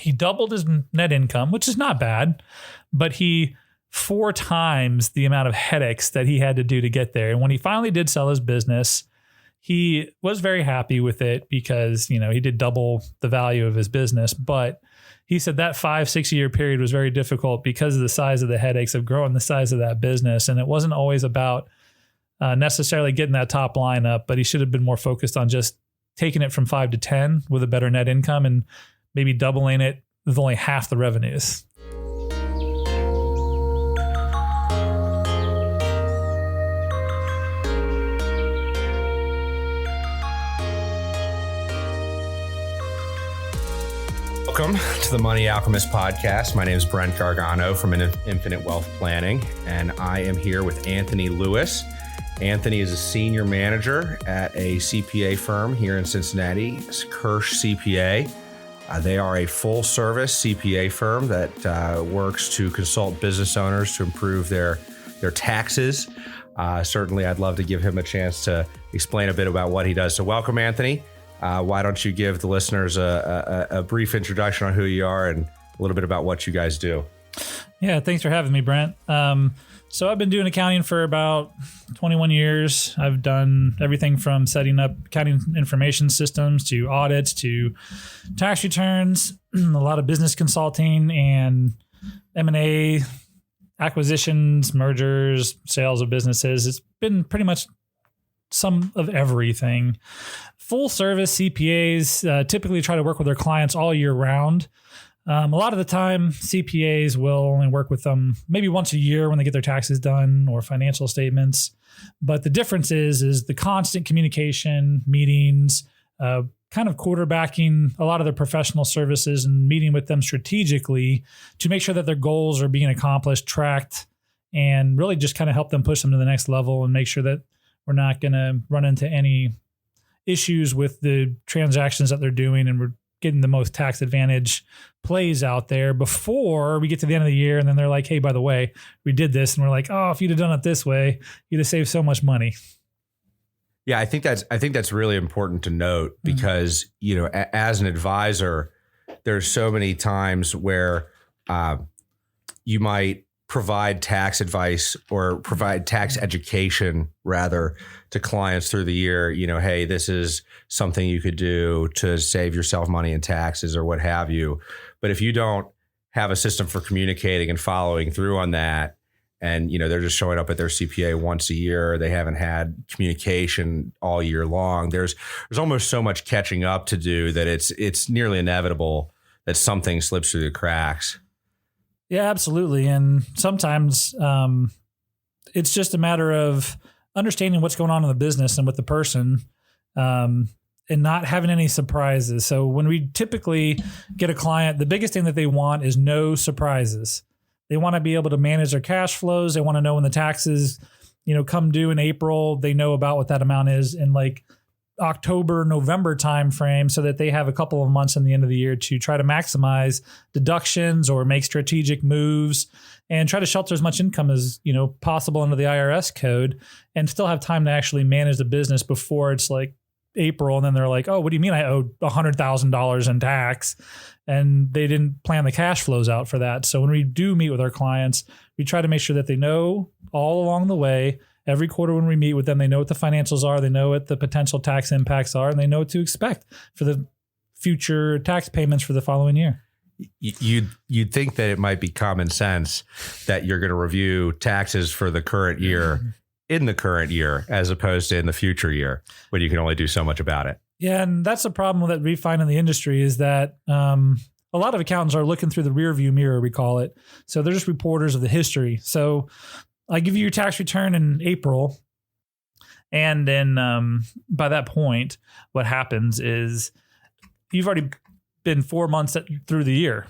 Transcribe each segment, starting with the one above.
he doubled his net income, which is not bad, but he 4 times the amount of headaches that he had to do to get there. And when he finally did sell his business, he was very happy with it because, he did double the value of his business. But he said that 5-6 year period was very difficult because of the size of the headaches of growing the size of that business. And it wasn't always about necessarily getting that top line up, but he should have been more focused on just taking it from 5 to 10 with a better net income and maybe doubling it with only half the revenues. Welcome to the Money Alchemist podcast. My name is Brent Gargano from Infinite Wealth Planning, and I am here with Anthony Lewis. Anthony is a senior manager at a CPA firm here in Cincinnati, Kirsch CPA. They are a full-service CPA firm that works to consult business owners to improve their taxes. Certainly, I'd love to give him a chance to explain a bit about what he does. So welcome, Anthony. Why don't you give the listeners a brief introduction on who you are and a little bit about what you guys do? Yeah, thanks for having me, Brent. So I've been doing accounting for about 21 years. I've done everything from setting up accounting information systems to audits to tax returns, a lot of business consulting and M&A, acquisitions, mergers, sales of businesses. It's been pretty much some of everything. Full service CPAs typically try to work with their clients all year round. A lot of the time, CPAs will only work with them maybe once a year when they get their taxes done or financial statements. But the difference is the constant communication, meetings, kind of quarterbacking a lot of their professional services and meeting with them strategically to make sure that their goals are being accomplished, tracked, and really just kind of help them push them to the next level and make sure that we're not going to run into any issues with the transactions that they're doing and we're getting the most tax advantage plays out there before we get to the end of the year. And then they're like, hey, by the way, we did this. And we're like, oh, if you'd have done it this way, you'd have saved so much money. Yeah, I think that's really important to note because, as an advisor, there's so many times where you might provide tax advice or provide tax education rather to clients through the year, hey, this is something you could do to save yourself money in taxes or what have you. But if you don't have a system for communicating and following through on that, and, they're just showing up at their CPA once a year, they haven't had communication all year long, there's almost so much catching up to do that it's nearly inevitable that something slips through the cracks. Yeah, absolutely. And sometimes it's just a matter of understanding what's going on in the business and with the person and not having any surprises. So when we typically get a client, the biggest thing that they want is no surprises. They want to be able to manage their cash flows. They want to know when the taxes, come due in April, they know about what that amount is in like October, November timeframe so that they have a couple of months in the end of the year to try to maximize deductions or make strategic moves and try to shelter as much income as, possible under the IRS code and still have time to actually manage the business before it's like April. And then they're like, oh, what do you mean I owe $100,000 in tax? And they didn't plan the cash flows out for that. So when we do meet with our clients, we try to make sure that they know all along the way. Every quarter when we meet with them, they know what the financials are, they know what the potential tax impacts are, and they know what to expect for the future tax payments for the following year. You'd think that it might be common sense that you're going to review taxes for the current year in the current year as opposed to in the future year when you can only do so much about it. Yeah, and that's a problem that we find in the industry is that a lot of accountants are looking through the rear view mirror, we call it. So they're just reporters of the history. So I give you your tax return in April. And then by that point, what happens is you've already been 4 months through the year.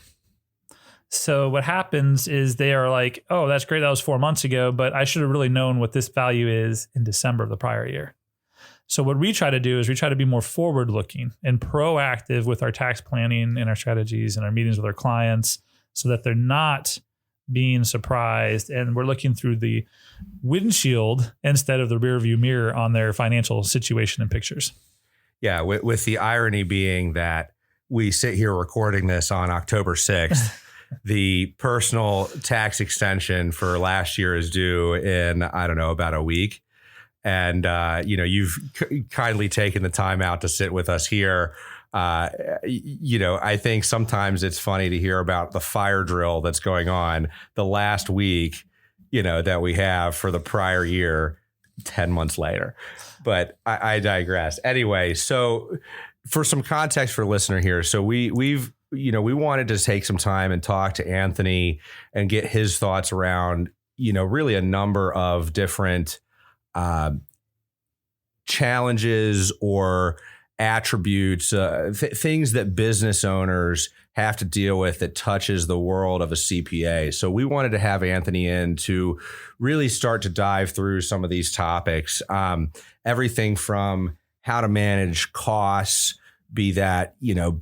So what happens is they are like, oh, that's great. That was 4 months ago, but I should have really known what this value is in December of the prior year. So what we try to do is we try to be more forward looking and proactive with our tax planning and our strategies and our meetings with our clients so that they're not being surprised and we're looking through the windshield instead of the rear view mirror on their financial situation and pictures. Yeah, with the irony being that we sit here recording this on October 6th, the personal tax extension for last year is due in, I don't know, about a week. And, you've kindly taken the time out to sit with us here. I think sometimes it's funny to hear about the fire drill that's going on the last week, that we have for the prior year 10 months later. But I digress. Anyway, so for some context for listener here, so we wanted to take some time and talk to Anthony and get his thoughts around, really a number of different challenges or attributes, things that business owners have to deal with that touches the world of a CPA. So we wanted to have Anthony in to really start to dive through some of these topics, everything from how to manage costs, be that,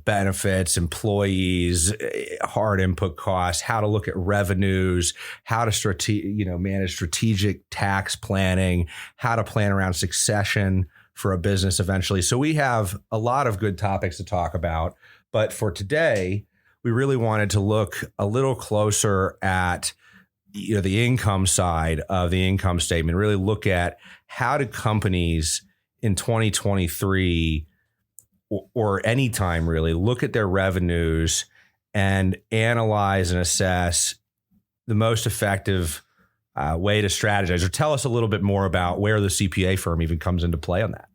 benefits, employees, hard input costs, how to look at revenues, how to manage strategic tax planning, how to plan around succession for a business eventually. So we have a lot of good topics to talk about. But for today, we really wanted to look a little closer at the income side of the income statement, really look at how do companies in 2023 or any time really look at their revenues and analyze and assess the most effective way to strategize, or tell us a little bit more about where the CPA firm even comes into play on that.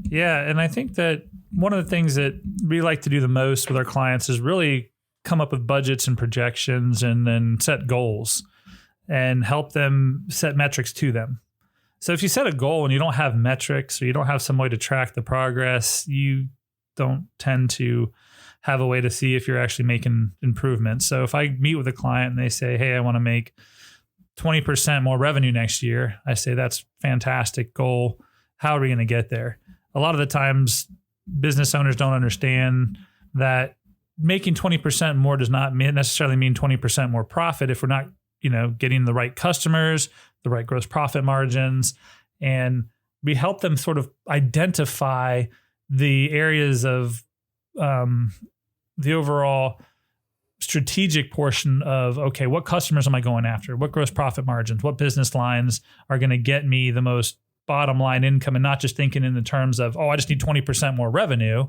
Yeah. And I think that one of the things that we like to do the most with our clients is really come up with budgets and projections and then set goals and help them set metrics to them. So if you set a goal and you don't have metrics or you don't have some way to track the progress, you don't tend to have a way to see if you're actually making improvements. So if I meet with a client and they say, hey, I want to make 20% more revenue next year, I say, that's fantastic goal. How are we going to get there? A lot of the times business owners don't understand that making 20% more does not necessarily mean 20% more profit if we're not, getting the right customers, the right gross profit margins. And we help them sort of identify the areas of the overall strategic portion of, okay, what customers am I going after? What gross profit margins? What business lines are going to get me the most bottom line income? And not just thinking in the terms of, I just need 20% more revenue.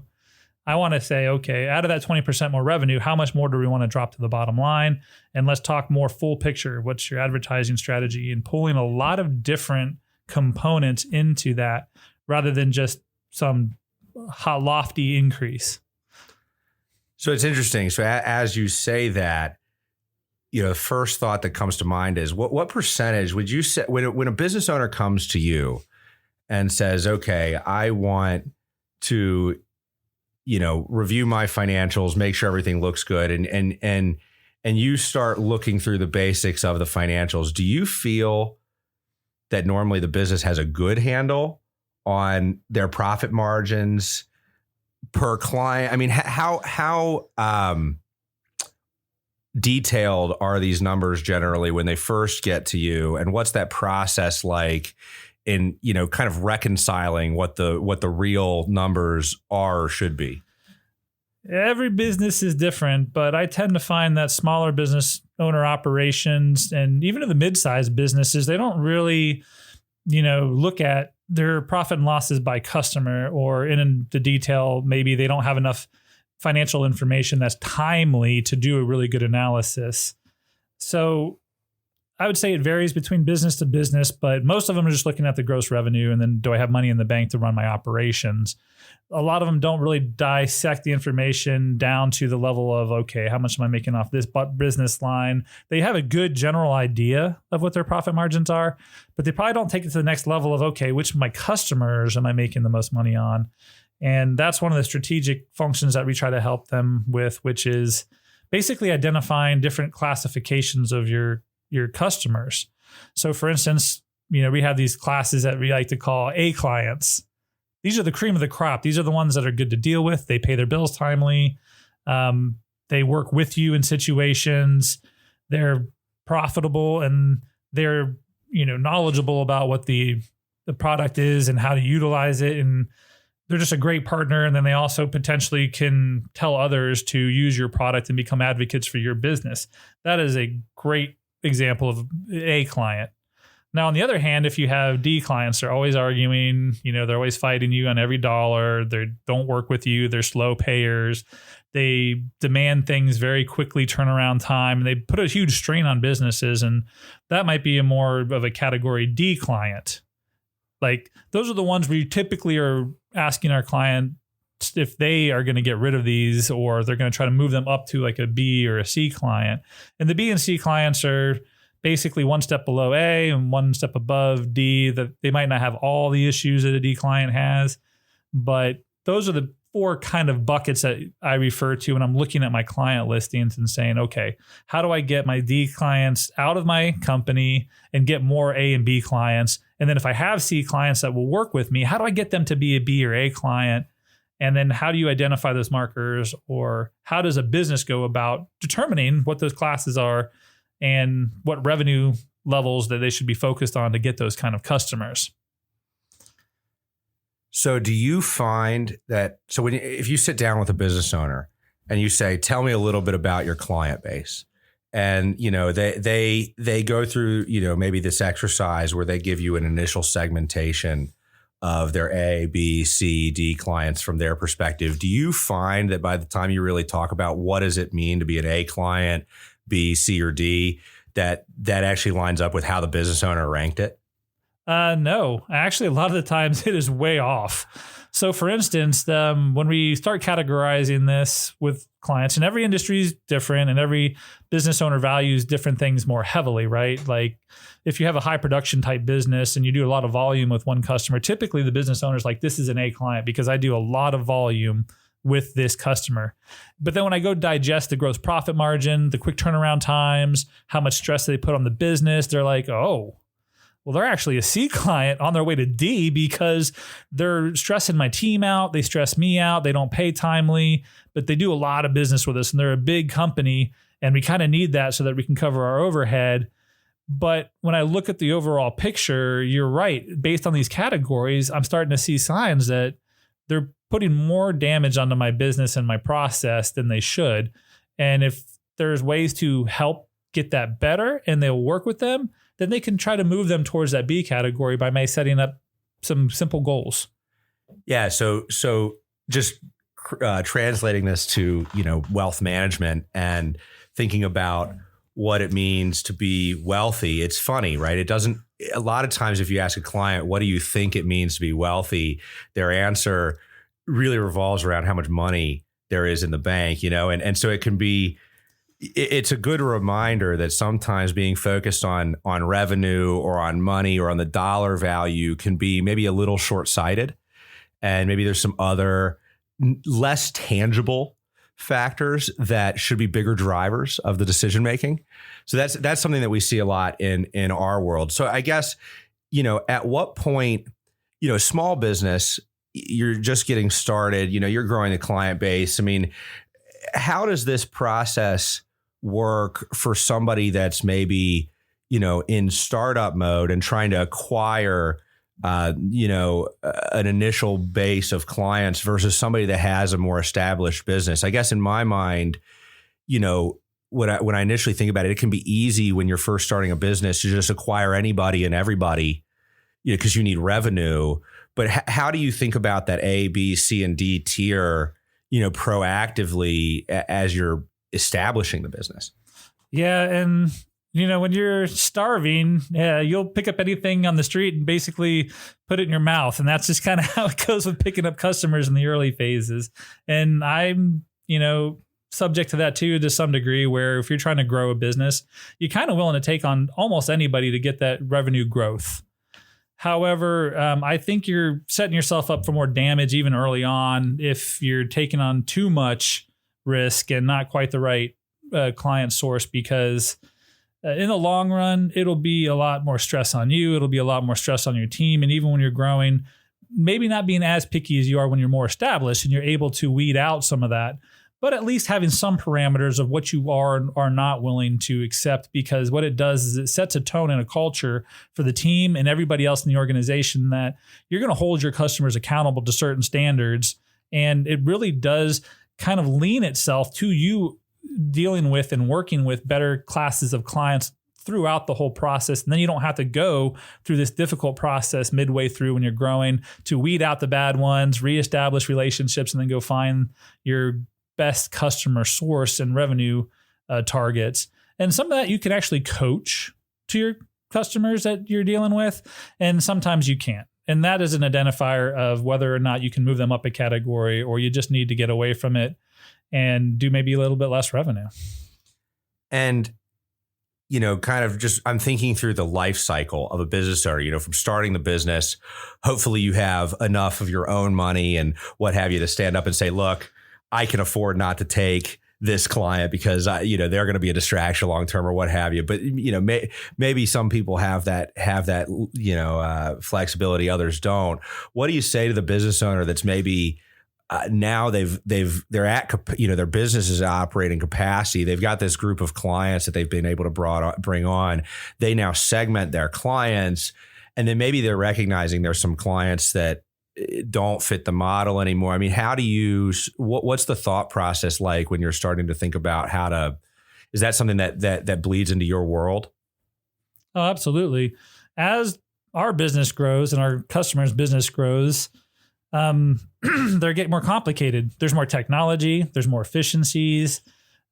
I want to say, okay, out of that 20% more revenue, how much more do we want to drop to the bottom line? And let's talk more full picture. What's your advertising strategy? And pulling a lot of different components into that rather than just some lofty increase. So it's interesting. So as you say that, the first thought that comes to mind is what percentage would you say when a business owner comes to you and says, okay, I want to, review my financials, make sure everything looks good. And you start looking through the basics of the financials. Do you feel that normally the business has a good handle on their profit margins per client? I mean, how detailed are these numbers generally when they first get to you? And what's that process like in, kind of reconciling what the real numbers are or should be? Every business is different, but I tend to find that smaller business owner operations and even the mid-sized businesses, they don't really, look at their profit and losses by customer or in the detail. Maybe they don't have enough financial information that's timely to do a really good analysis. So I would say it varies between business to business, but most of them are just looking at the gross revenue and then do I have money in the bank to run my operations? A lot of them don't really dissect the information down to the level of, okay, how much am I making off this business line? They have a good general idea of what their profit margins are, but they probably don't take it to the next level of, okay, which of my customers am I making the most money on? And that's one of the strategic functions that we try to help them with, which is basically identifying different classifications of your customers. So for instance, we have these classes that we like to call A clients. These are the cream of the crop. These are the ones that are good to deal with. They pay their bills timely. They work with you in situations. They're profitable and they're, knowledgeable about what the product is and how to utilize it. And they're just a great partner. And then they also potentially can tell others to use your product and become advocates for your business. That is a great example of A client. Now, on the other hand, if you have D clients, they're always arguing, they're always fighting you on every dollar. They don't work with you. They're slow payers. They demand things very quickly, turnaround time. They put a huge strain on businesses. And that might be a more of a category D client. Like those are the ones where you typically are asking our client if they are going to get rid of these, or they're going to try to move them up to like a B or a C client. And the B and C clients are basically one step below A and one step above D. That they might not have all the issues that a D client has, but those are the 4 kind of buckets that I refer to when I'm looking at my client listings and saying, okay, how do I get my D clients out of my company and get more A and B clients? And then if I have C clients that will work with me, how do I get them to be a B or A client? And then how do you identify those markers, or how does a business go about determining what those classes are and what revenue levels that they should be focused on to get those kind of customers? So do you find that, if you sit down with a business owner and you say, tell me a little bit about your client base, and, they go through, maybe this exercise where they give you an initial segmentation of their A, B, C, D clients from their perspective, do you find that by the time you really talk about what does it mean to be an A client, B, C, or D, that actually lines up with how the business owner ranked it? No, actually, a lot of the times it is way off. So for instance, when we start categorizing this with clients, and every industry is different and every business owner values different things more heavily, right? Like if you have a high production type business and you do a lot of volume with one customer, typically the business owner's like, this is an A client because I do a lot of volume with this customer. But then when I go digest the gross profit margin, the quick turnaround times, how much stress they put on the business, they're like, oh, well, they're actually a C client on their way to D because they're stressing my team out. They stress me out. They don't pay timely, but they do a lot of business with us and they're a big company and we kind of need that so that we can cover our overhead. But when I look at the overall picture, you're right. Based on these categories, I'm starting to see signs that they're putting more damage onto my business and my process than they should. And if there's ways to help get that better and they'll work with them, then they can try to move them towards that B category by my setting up some simple goals. Yeah. So just translating this to, wealth management and thinking about what it means to be wealthy. It's funny, right? A lot of times if you ask a client, what do you think it means to be wealthy? Their answer really revolves around how much money there is in the bank, and so it can be, it's a good reminder that sometimes being focused on revenue or on money or on the dollar value can be maybe a little short-sighted. And maybe there's some other less tangible factors that should be bigger drivers of the decision-making. So that's something that we see a lot in our world. So I guess, at what point, small business, you're just getting started, you're growing the client base. I mean, how does this process work for somebody that's maybe, in startup mode and trying to acquire, an initial base of clients versus somebody that has a more established business? I guess in my mind, when I initially think about it, it can be easy when you're first starting a business to just acquire anybody and everybody, because you need revenue. But how do you think about that A, B, C, and D tier, proactively as you're establishing the business? Yeah. And, when you're starving, you'll pick up anything on the street and basically put it in your mouth. And that's just kind of how it goes with picking up customers in the early phases. And I'm, subject to that too, to some degree, where if you're trying to grow a business, you're kind of willing to take on almost anybody to get that revenue growth. However, I think you're setting yourself up for more damage even early on if you're taking on too much risk and not quite the right client source, because in the long run, it'll be a lot more stress on you. It'll be a lot more stress on your team. And even when you're growing, maybe not being as picky as you are when you're more established and you're able to weed out some of that. but at least having some parameters of what you are and are not willing to accept, because what it does is it sets a tone and a culture for the team and everybody else in the organization that you're going to hold your customers accountable to certain standards. And it really does kind of lean itself to you dealing with and working with better classes of clients throughout the whole process. And then you don't have to go through this difficult process midway through when you're growing to weed out the bad ones, reestablish relationships, and then go find your best customer source and revenue targets. And some of that you can actually coach to your customers that you're dealing with, and sometimes you can't. And that is an identifier of whether or not you can move them up a category, or you just need to get away from it and do maybe a little bit less revenue. And kind of just, I'm thinking through the life cycle of a business owner, from starting the business. Hopefully you have enough of your own money and what have you to stand up and say, look, I can afford not to take this client because they're going to be a distraction long term or what have you. But maybe some people have that flexibility, others don't. What do you say to the business owner that's maybe now they're at their business is operating capacity. They've got this group of clients that they've been able to bring on. They now segment their clients, and then maybe they're recognizing there's some clients that don't fit the model anymore. I mean, how do you? What's the thought process like when you're starting to think about how to? Is that something that bleeds into your world? Oh, absolutely. As our business grows and our customers' business grows, they're getting more complicated. There's more technology. There's more efficiencies.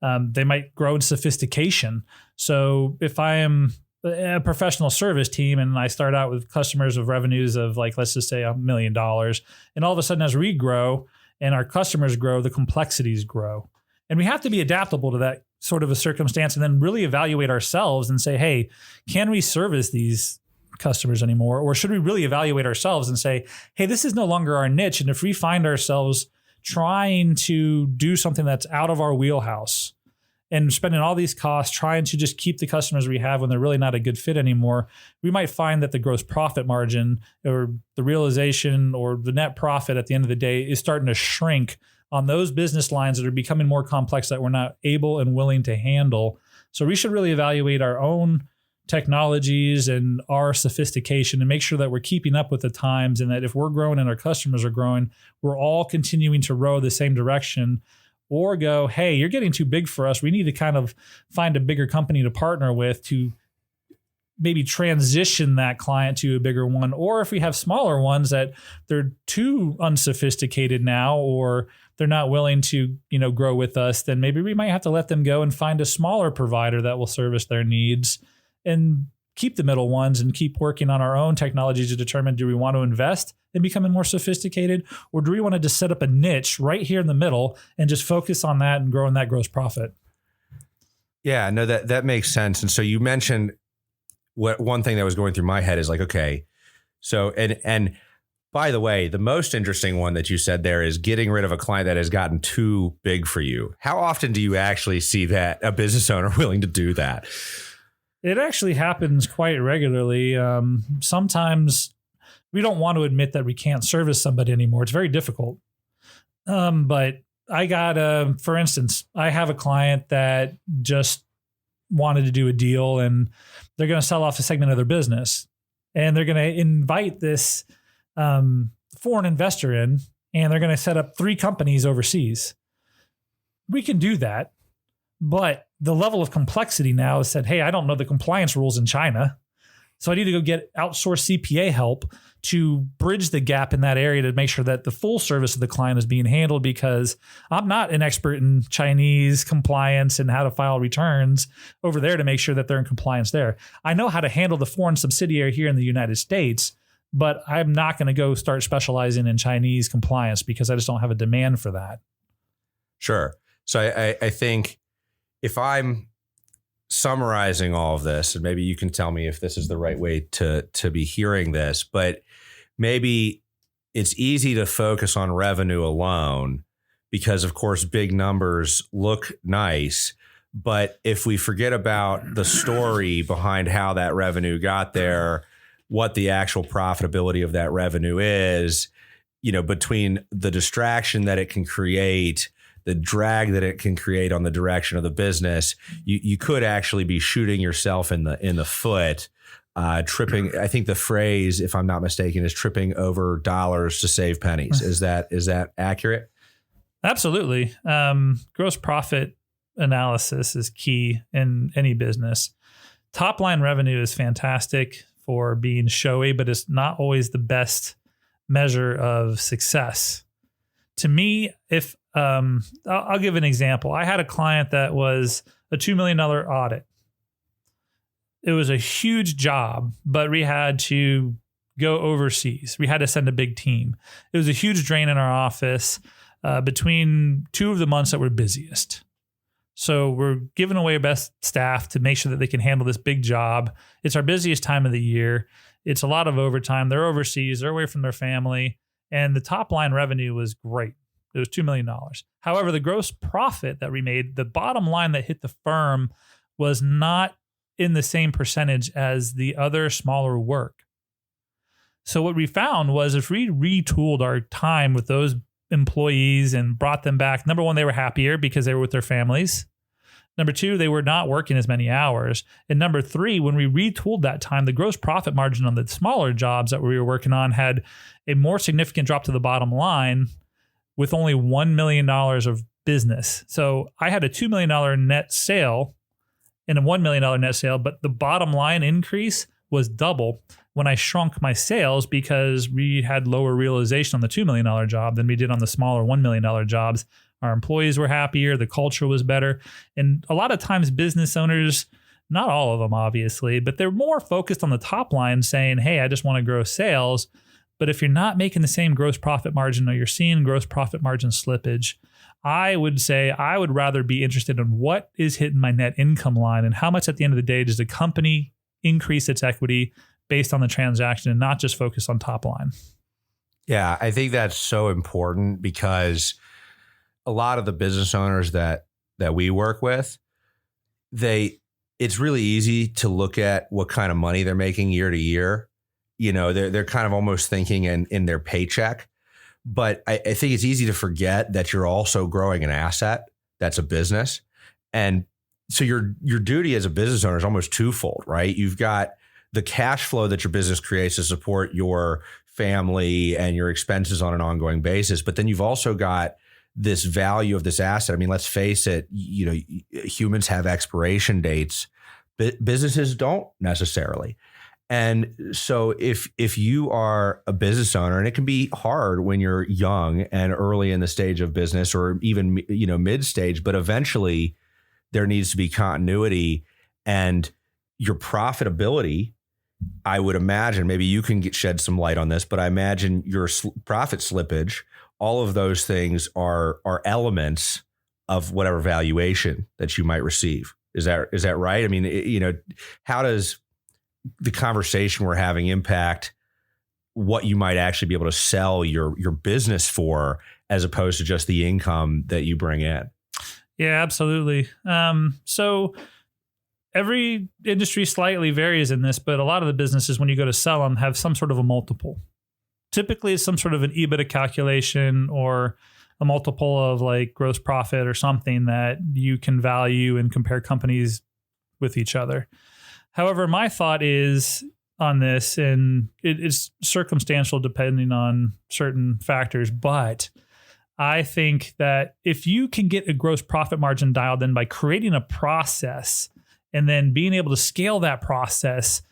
They might grow in sophistication. So if I am a professional service team and I start out with customers of revenues of let's just say $1 million, and all of a sudden as we grow and our customers grow, the complexities grow. And we have to be adaptable to that sort of a circumstance, and then really evaluate ourselves and say, hey, can we service these customers anymore? Or should we really evaluate ourselves and say, hey, this is no longer our niche. And if we find ourselves trying to do something that's out of our wheelhouse and spending all these costs trying to just keep the customers we have when they're really not a good fit anymore, we might find that the gross profit margin or the realization or the net profit at the end of the day is starting to shrink on those business lines that are becoming more complex that we're not able and willing to handle. So we should really evaluate our own technologies and our sophistication and make sure that we're keeping up with the times, and that if we're growing and our customers are growing, we're all continuing to row the same direction, or go, hey, you're getting too big for us. We need to kind of find a bigger company to partner with to maybe transition that client to a bigger one. Or if we have smaller ones that they're too unsophisticated now, or they're not willing to, grow with us, then maybe we might have to let them go and find a smaller provider that will service their needs, and keep the middle ones and keep working on our own technology to determine, do we want to invest in becoming more sophisticated, or do we want to just set up a niche right here in the middle and just focus on that and growing that gross profit? Yeah, no, that makes sense. And so you mentioned one thing that was going through my head is okay, so, and by the way, the most interesting one that you said there is getting rid of a client that has gotten too big for you. How often do you actually see that a business owner willing to do that? It actually happens quite regularly. Sometimes we don't want to admit that we can't service somebody anymore. It's very difficult. But I got, for instance, I have a client that just wanted to do a deal, and they're going to sell off a segment of their business, and they're going to invite this foreign investor in, and they're going to set up 3 companies overseas. We can do that. But the level of complexity now is that, hey, I don't know the compliance rules in China, so I need to go get outsourced CPA help to bridge the gap in that area to make sure that the full service of the client is being handled, because I'm not an expert in Chinese compliance and how to file returns over there to make sure that they're in compliance there. I know how to handle the foreign subsidiary here in the United States, but I'm not going to go start specializing in Chinese compliance because I just don't have a demand for that. Sure. So I think, if I'm summarizing all of this, and maybe you can tell me if this is the right way to be hearing this, but maybe it's easy to focus on revenue alone because, of course, big numbers look nice. But if we forget about the story behind how that revenue got there, what the actual profitability of that revenue is, between the distraction that it can create, the drag that it can create on the direction of the business, you could actually be shooting yourself in the foot, tripping. I think the phrase, if I'm not mistaken, is tripping over dollars to save pennies. Is that accurate? Absolutely. Gross profit analysis is key in any business. Top line revenue is fantastic for being showy, but it's not always the best measure of success. To me, if I'll give an example. I had a client that was a $2 million audit. It was a huge job, but we had to go overseas. We had to send a big team. It was a huge drain in our office between 2 of the months that were busiest. So we're giving away our best staff to make sure that they can handle this big job. It's our busiest time of the year. It's a lot of overtime. They're overseas. They're away from their family. And the top line revenue was great. It was $2 million. However, the gross profit that we made, the bottom line that hit the firm, was not in the same percentage as the other smaller work. So what we found was if we retooled our time with those employees and brought them back, number one, they were happier because they were with their families. Number two, they were not working as many hours. And number three, when we retooled that time, the gross profit margin on the smaller jobs that we were working on had a more significant drop to the bottom line with only $1 million of business. So I had a $2 million net sale and a $1 million net sale, but the bottom line increase was double when I shrunk my sales because we had lower realization on the $2 million job than we did on the smaller $1 million jobs. Our employees were happier. The culture was better. And a lot of times business owners, not all of them obviously, but they're more focused on the top line saying, hey, I just want to grow sales. But if you're not making the same gross profit margin or you're seeing gross profit margin slippage, I would say I would rather be interested in what is hitting my net income line and how much at the end of the day does the company increase its equity based on the transaction and not just focus on top line. Yeah, I think that's so important because a lot of the business owners that we work with, it's really easy to look at what kind of money they're making year to year. You know, they're kind of almost thinking in their paycheck. But I think it's easy to forget that you're also growing an asset that's a business. And so your duty as a business owner is almost twofold, right? You've got the cash flow that your business creates to support your family and your expenses on an ongoing basis. But then you've also got this value of this asset. I mean, let's face it, you know, humans have expiration dates, but businesses don't necessarily. And so if you are a business owner, and it can be hard when you're young and early in the stage of business or even, you know, mid stage, but eventually there needs to be continuity and your profitability. I would imagine, maybe you can shed some light on this, but I imagine your profit slippage, all of those things are elements of whatever valuation that you might receive. Is that right? I mean, you know, how does the conversation we're having impact what you might actually be able to sell your business for, as opposed to just the income that you bring in? Yeah, absolutely. So every industry slightly varies in this, but a lot of the businesses, when you go to sell them, have some sort of a multiple. Typically, it's some sort of an EBITDA calculation or a multiple of like gross profit or something that you can value and compare companies with each other. However, my thought is on this, and it is circumstantial depending on certain factors, but I think that if you can get a gross profit margin dialed in by creating a process and then being able to scale that process,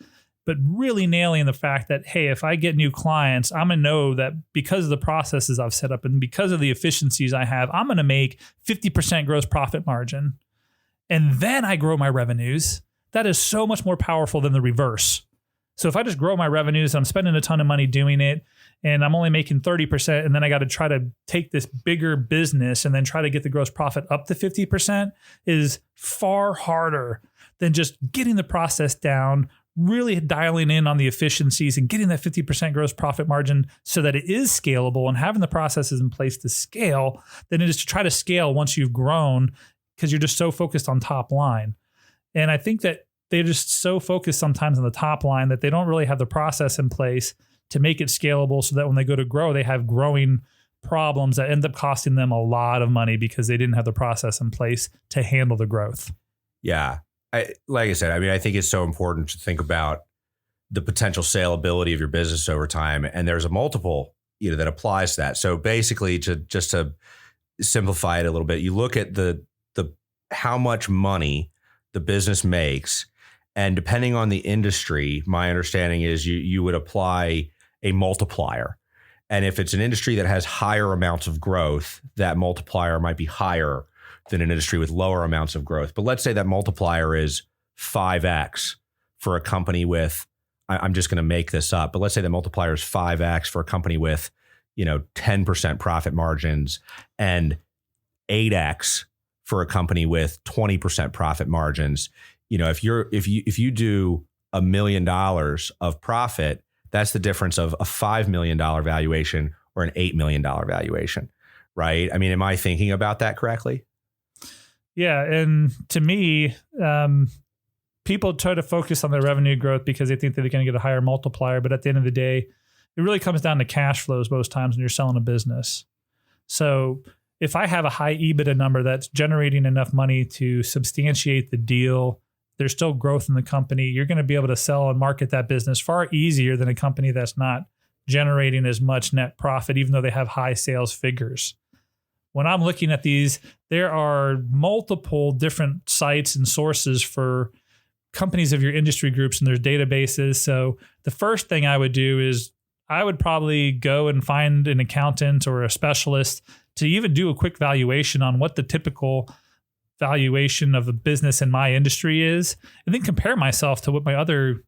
but really nailing the fact that, hey, if I get new clients, I'm going to know that because of the processes I've set up and because of the efficiencies I have, I'm going to make 50% gross profit margin. And then I grow my revenues. That is so much more powerful than the reverse. So if I just grow my revenues, I'm spending a ton of money doing it, and I'm only making 30%, and then I got to try to take this bigger business and then try to get the gross profit up to 50% is far harder than just getting the process down, really dialing in on the efficiencies and getting that 50% gross profit margin so that it is scalable and having the processes in place to scale than it is to try to scale once you've grown because you're just so focused on top line. And I think that they're just so focused sometimes on the top line that they don't really have the process in place to make it scalable so that when they go to grow, they have growing problems that end up costing them a lot of money because they didn't have the process in place to handle the growth. Yeah. Like I said, I mean, I think it's so important to think about the potential saleability of your business over time. And there's a multiple, that applies to that. So basically, to simplify it a little bit, you look at the how much money the business makes, and depending on the industry, my understanding is you would apply a multiplier. And if it's an industry that has higher amounts of growth, that multiplier might be higher than an industry with lower amounts of growth. But let's say that multiplier is 5x for a company with, I'm just going to make this up, but let's say the multiplier is 5x for a company with, 10% profit margins, and 8x for a company with 20% profit margins. If you do $1 million of profit, that's the difference of a $5 million valuation or an $8 million valuation, right? I mean, am I thinking about that correctly? Yeah. And to me, people try to focus on their revenue growth because they think that they're going to get a higher multiplier. But at the end of the day, it really comes down to cash flows most times when you're selling a business. So if I have a high EBITDA number that's generating enough money to substantiate the deal, there's still growth in the company, you're going to be able to sell and market that business far easier than a company that's not generating as much net profit, even though they have high sales figures. When I'm looking at these, there are multiple different sites and sources for companies of your industry groups, and there's databases. So the first thing I would do is I would probably go and find an accountant or a specialist to even do a quick valuation on what the typical valuation of a business in my industry is, and then compare myself to what my other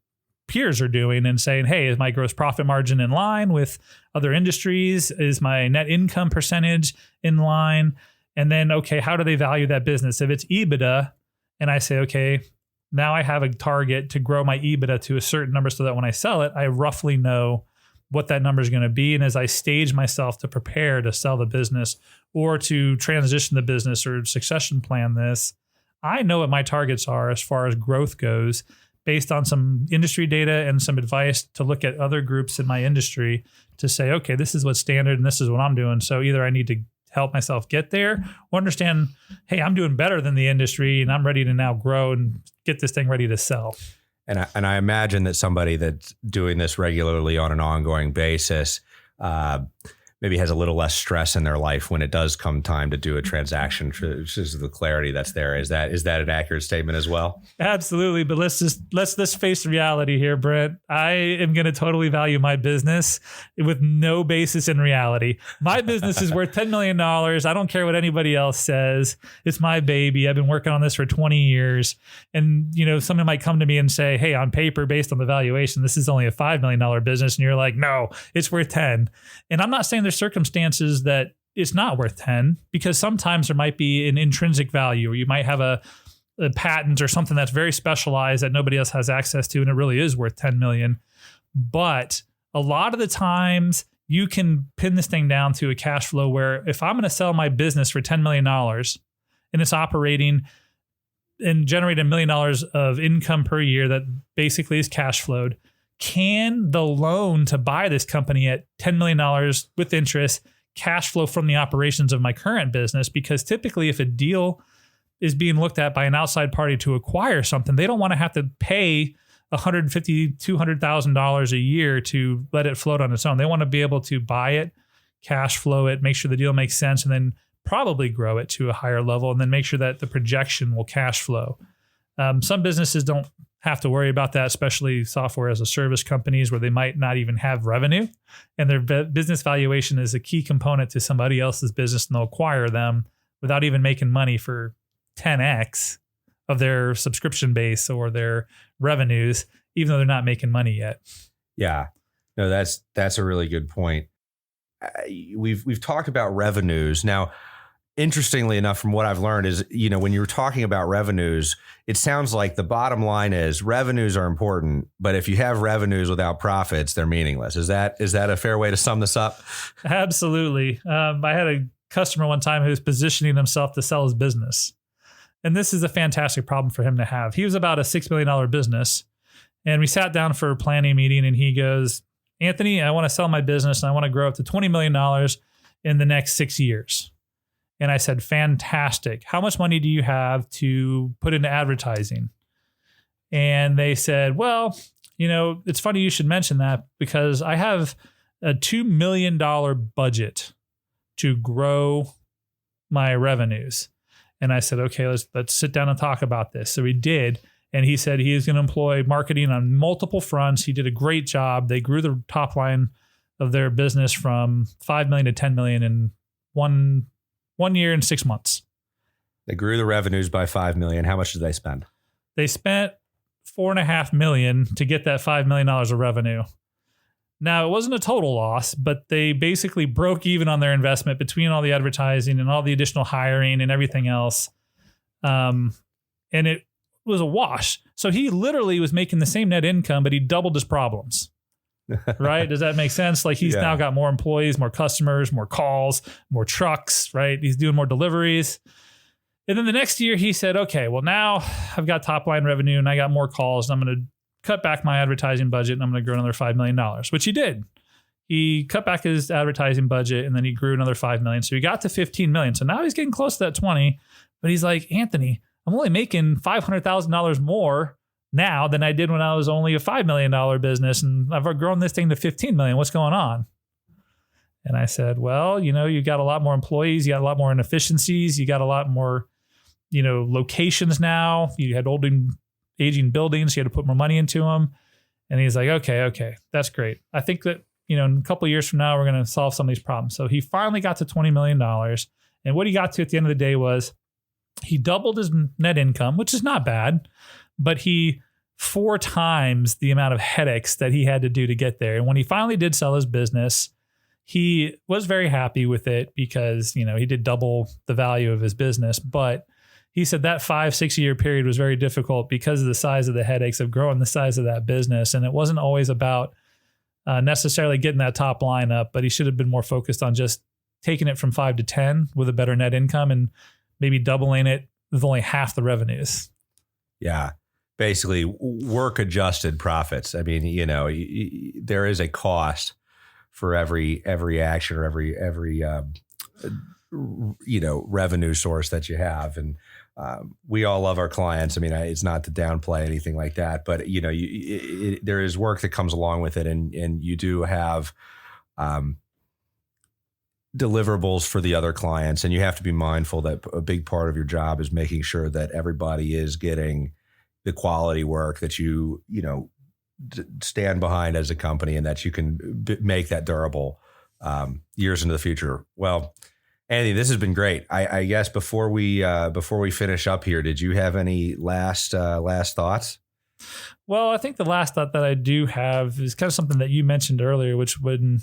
peers are doing and saying, hey, is my gross profit margin in line with other industries? Is my net income percentage in line? And then, okay, how do they value that business? If it's EBITDA, and I say, okay, now I have a target to grow my EBITDA to a certain number so that when I sell it, I roughly know what that number is going to be. And as I stage myself to prepare to sell the business or to transition the business or succession plan this, I know what my targets are as far as growth goes based on some industry data and some advice to look at other groups in my industry to say, okay, this is what's standard and this is what I'm doing. So either I need to help myself get there or understand, hey, I'm doing better than the industry and I'm ready to now grow and get this thing ready to sell. And I imagine that somebody that's doing this regularly on an ongoing basis maybe has a little less stress in their life when it does come time to do a transaction. Just the clarity that's there. Is that an accurate statement as well? Absolutely. But let's face reality here, Brent. I am going to totally value my business with no basis in reality. My business is worth $10 million. I don't care what anybody else says. It's my baby. I've been working on this for 20 years. And, someone might come to me and say, hey, on paper, based on the valuation, this is only a $5 million business. And you're like, no, it's worth 10. And I'm not saying there's circumstances that it's not worth 10, because sometimes there might be an intrinsic value, or you might have a patent or something that's very specialized that nobody else has access to, and it really is worth 10 million. But a lot of the times you can pin this thing down to a cash flow where if I'm going to sell my business for $10 million and it's operating and generating $1 million of income per year that basically is cash flowed, can the loan to buy this company at $10 million with interest cash flow from the operations of my current business? Because typically if a deal is being looked at by an outside party to acquire something, they don't want to have to pay $150,000, $200,000 a year to let it float on its own. They want to be able to buy it, cash flow it, make sure the deal makes sense, and then probably grow it to a higher level, and then make sure that the projection will cash flow. Some businesses don't have to worry about that, especially software as a service companies where they might not even have revenue, and their business valuation is a key component to somebody else's business, and they'll acquire them without even making money for 10x of their subscription base or their revenues, even though they're not making money yet. Yeah, no, that's a really good point. We've talked about revenues. Now, interestingly enough, from what I've learned is, when you're talking about revenues, it sounds like the bottom line is revenues are important, but if you have revenues without profits, they're meaningless. Is that a fair way to sum this up? Absolutely. I had a customer one time who was positioning himself to sell his business. And this is a fantastic problem for him to have. He was about a $6 million business. And we sat down for a planning meeting and he goes, Anthony, I want to sell my business and I want to grow up to $20 million. in the next 6 years. And I said, fantastic. How much money do you have to put into advertising? And they said, well, it's funny you should mention that because I have a $2 million budget to grow my revenues. And I said, okay, let's sit down and talk about this. So we did. And he said he is going to employ marketing on multiple fronts. He did a great job. They grew the top line of their business from 5 million to 10 million in one year and 6 months. They grew the revenues by 5 million. How much did they spend? They spent $4.5 million to get that $5 million of revenue. Now, it wasn't a total loss, but they basically broke even on their investment between all the advertising and all the additional hiring and everything else. And it was a wash. So he literally was making the same net income, but he doubled his problems. Right? Does that make sense? Like he's now got more employees, more customers, more calls, more trucks, right? He's doing more deliveries. And then the next year he said, okay, well now I've got top line revenue and I got more calls and I'm going to cut back my advertising budget and I'm going to grow another $5 million, which he did. He cut back his advertising budget and then he grew another 5 million. So he got to 15 million. So now he's getting close to that 20, but he's like, Anthony, I'm only making $500,000 more now than I did when I was only a $5 million business. And I've grown this thing to 15 million. What's going on? And I said, well, you got a lot more employees. You got a lot more inefficiencies. You got a lot more, locations now. You had aging buildings. You had to put more money into them. And he's like, okay, that's great. I think that, in a couple of years from now, we're going to solve some of these problems. So he finally got to $20 million. And what he got to at the end of the day was he doubled his net income, which is not bad, but he 4 times the amount of headaches that he had to do to get there. And when he finally did sell his business, he was very happy with it because, he did double the value of his business. But he said that 5-6 year period was very difficult because of the size of the headaches of growing the size of that business. And it wasn't always about necessarily getting that top line up, but he should have been more focused on just taking it from 5 to 10 with a better net income and maybe doubling it with only half the revenues. Yeah. Basically work adjusted profits. I mean, there is a cost for every action or every revenue source that you have. And we all love our clients. I mean, it's not to downplay anything like that, but there is work that comes along with it. And you do have deliverables for the other clients. And you have to be mindful that a big part of your job is making sure that everybody is getting the quality work that you stand behind as a company and that you can make that durable years into the future. Well, Andy, this has been great. I guess before we finish up here, did you have any last thoughts? Well, I think the last thought that I do have is kind of something that you mentioned earlier, which when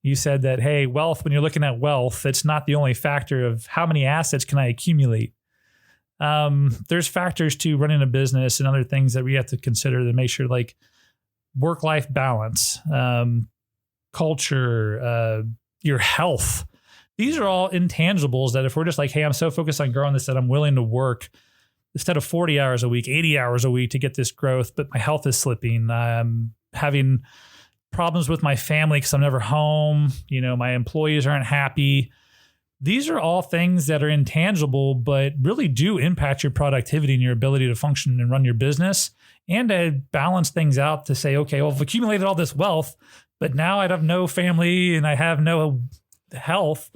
you said that, hey, wealth, when you're looking at wealth, it's not the only factor of how many assets can I accumulate. There's factors to running a business and other things that we have to consider to make sure, like work-life balance, culture, your health. These are all intangibles that if we're just like, hey, I'm so focused on growing this that I'm willing to work instead of 40 hours a week, 80 hours a week to get this growth, but my health is slipping. I'm having problems with my family because I'm never home. My employees aren't happy. These are all things that are intangible, but really do impact your productivity and your ability to function and run your business and to balance things out to say, okay, well, I've accumulated all this wealth, but now I have no family and I have no health,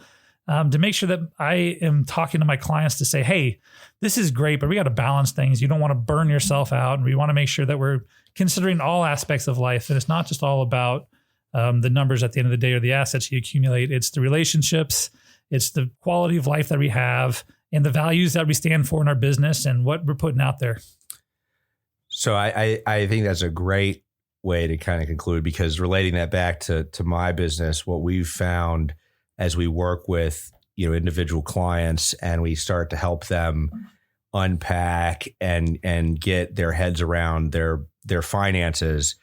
to make sure that I am talking to my clients to say, hey, this is great, but we got to balance things. You don't want to burn yourself out. And we want to make sure that we're considering all aspects of life. And it's not just all about the numbers at the end of the day or the assets you accumulate. It's the relationships. It's the quality of life that we have and the values that we stand for in our business and what we're putting out there. So I think that's a great way to kind of conclude, because relating that back to my business, what we've found as we work with, individual clients and we start to help them unpack and get their heads around their finances.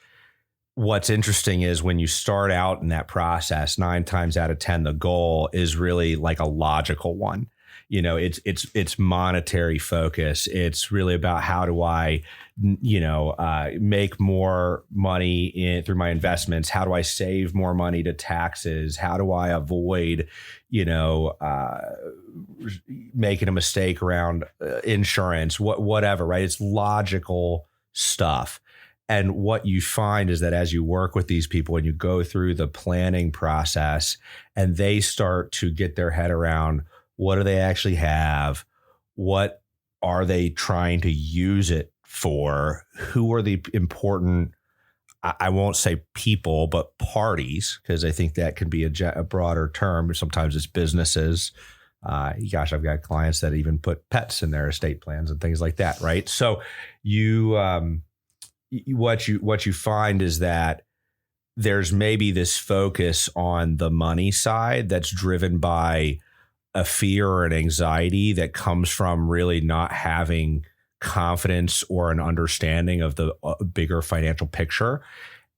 What's interesting is when you start out in that process, 9 times out of 10, the goal is really like a logical one. it's monetary focus. It's really about how do I, make more money through my investments? How do I save more money to taxes? How do I avoid, making a mistake around insurance, whatever, right? It's logical stuff. And what you find is that as you work with these people and you go through the planning process and they start to get their head around what do they actually have, what are they trying to use it for, who are the important, I won't say people, but parties, because I think that can be a broader term. Sometimes it's businesses. Gosh, I've got clients that even put pets in their estate plans and things like that, right? So what you find is that there's maybe this focus on the money side that's driven by a fear or an anxiety that comes from really not having confidence or an understanding of the bigger financial picture.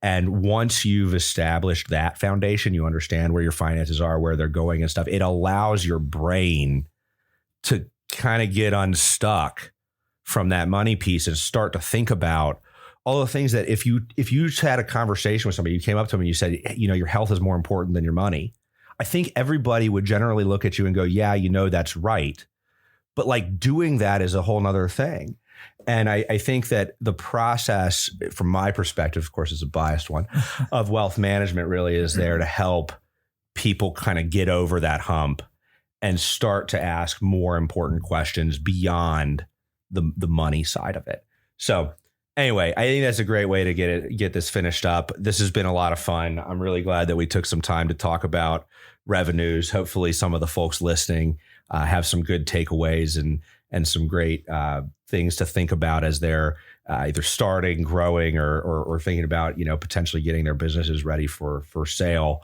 And once you've established that foundation, you understand where your finances are, where they're going and stuff, it allows your brain to kind of get unstuck from that money piece and start to think about all the things that if you just had a conversation with somebody, you came up to them and you said, your health is more important than your money, I think everybody would generally look at you and go, yeah, that's right. But like doing that is a whole nother thing. And I think that the process, from my perspective, of course, is a biased one, of wealth management really is there to help people kind of get over that hump and start to ask more important questions beyond the money side of it. So anyway, I think that's a great way to get this finished up. This has been a lot of fun. I'm really glad that we took some time to talk about revenues. Hopefully some of the folks listening have some good takeaways and some great things to think about as they're either starting, growing, or thinking about, potentially getting their businesses ready for sale.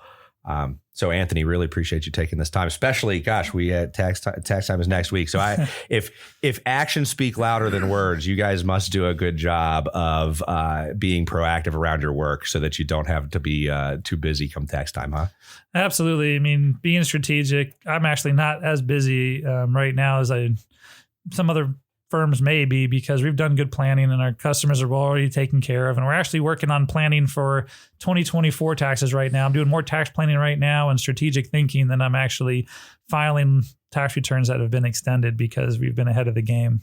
So Anthony, really appreciate you taking this time, especially, gosh, we had tax time is next week. So if actions speak louder than words, you guys must do a good job of being proactive around your work so that you don't have to be too busy come tax time, huh? Absolutely. I mean, being strategic, I'm actually not as busy right now as some other firms may be, because we've done good planning and our customers are already taken care of. And we're actually working on planning for 2024 taxes right now. I'm doing more tax planning right now and strategic thinking than I'm actually filing tax returns that have been extended, because we've been ahead of the game.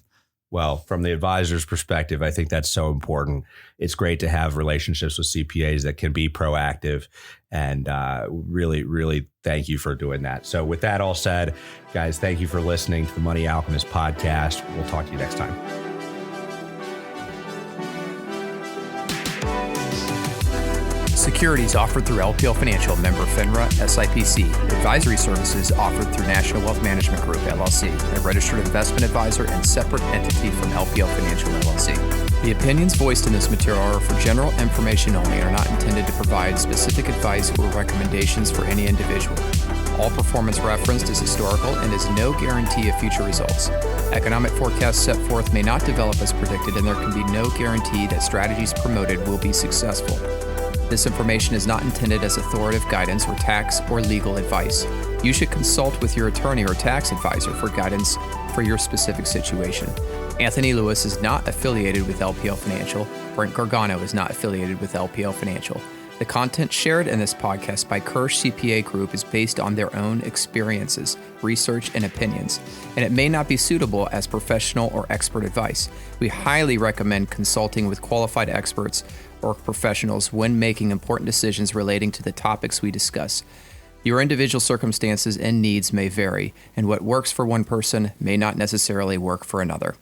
Well, from the advisor's perspective, I think that's so important. It's great to have relationships with CPAs that can be proactive, and really, really thank you for doing that. So with that all said, guys, thank you for listening to the Money Alchemist podcast. We'll talk to you next time. Securities offered through LPL Financial, member FINRA, SIPC. Advisory services offered through National Wealth Management Group, LLC, a registered investment advisor and separate entity from LPL Financial LLC. The opinions voiced in this material are for general information only and are not intended to provide specific advice or recommendations for any individual. All performance referenced is historical and is no guarantee of future results. Economic forecasts set forth may not develop as predicted, and there can be no guarantee that strategies promoted will be successful. This information is not intended as authoritative guidance or tax or legal advice. You should consult with your attorney or tax advisor for guidance for your specific situation. Anthony Lewis is not affiliated with LPL Financial. Brent Gargano is not affiliated with LPL Financial. The content shared in this podcast by Kirsch CPA Group is based on their own experiences, research, and opinions, and it may not be suitable as professional or expert advice. We highly recommend consulting with qualified experts or professionals when making important decisions relating to the topics we discuss. Your individual circumstances and needs may vary, and what works for one person may not necessarily work for another.